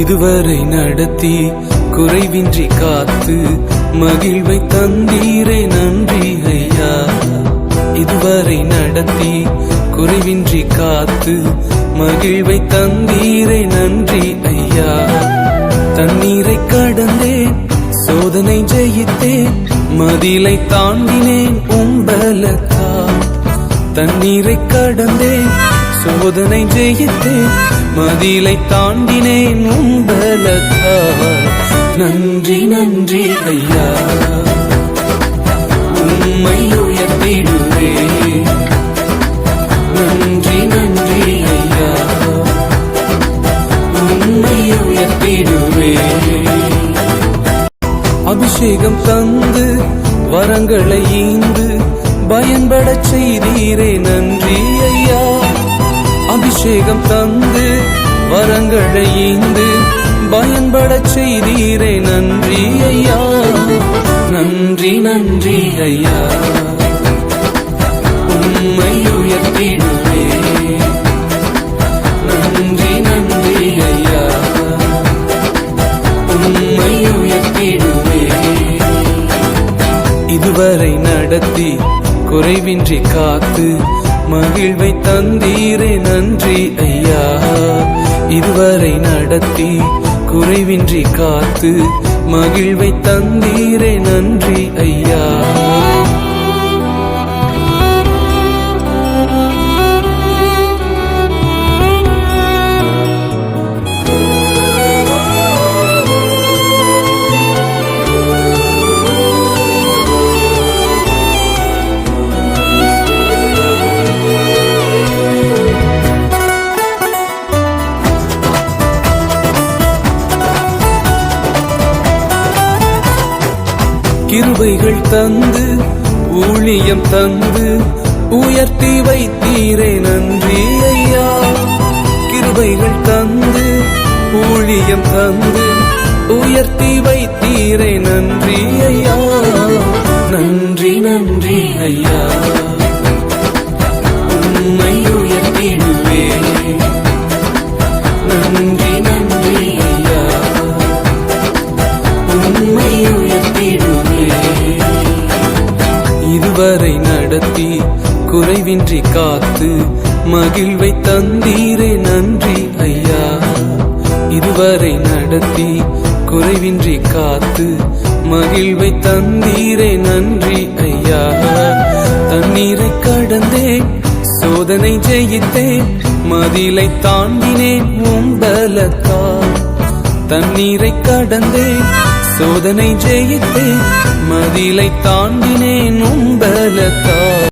இதுவரை நடத்தி குறைவின்றி காத்து மகிழ்வை தந்தீரே நன்றி ஐயா. இதுவரை நடத்தி குறைவின்றி காத்து மகிழ்வை தந்தீரே நன்றி ஐயா. தண்ணீரை கடந்தேன், சோதனை ஜெயித்தேன், மதிலை தாண்டினேன் உம்பலத்தால். தண்ணீரை கடந்தேன், சோதனை ஜெயித்தேன், மதிலை தாண்டினேன் உம்பலத்தால். நன்றி நன்றி ஐயா, உம்மை உயர்த்திடுவே. நன்றி நன்றி ஐயா, உம்மை உயர்த்திடுவே. அபிஷேகம் தந்து வரங்களை ஈந்து பயன்படச் செய்தீரே நன்றி ஐயா. அபிஷேகம் தந்து வரங்களை ஈந்து பயன்படச் செய்தீரே நன்றி ஐயா. நன்றி நன்றி ஐயா, உம்மை உயர்த்திடுவே. நன்றி நன்றி ஐயா, உம்மை உயர்த்திடுவே. இதுவரை நடத்தி குறைவின்றி காத்து மகிழ்வை தந்தீரே நன்றி ஐயா. இதுவரை நடத்தி குறைவின்றி காத்து மகிழ்வை தந்தீரே நன்றி ஐயா. கிருபைகள் தந்து ஊழியம் தந்து உயர்த்தி வைத்தீரே நன்றி ஐயா. கிருபைகள் தந்து ஊழியம் தந்து உயர்த்தி வைத்தீரே நன்றி ஐயா. நன்றி நன்றி ஐயா, உம்மை உயர்த்திடுவே. நன்றி நன்றி ஐயா, உம்மை உயர்த்திடுவே. இதுவரை நடத்தி குறைவின்றி காத்து மகிழ்வை தந்தீரே நன்றி ஐயா. இதுவரை நடத்தி குறைவின்றி காத்து மகிழ்வை தந்தீரே நன்றி ஐயா. தண்ணீரை கடந்தேன், சோதனை ஜெயித்தேன், மதிலை தாண்டினேன் உம்பலத்தால். தண்ணீரை கடந்தேன், சோதனை ஜெயித்தேன், மதிலை தாண்டினேன் உம்பலத்தால்.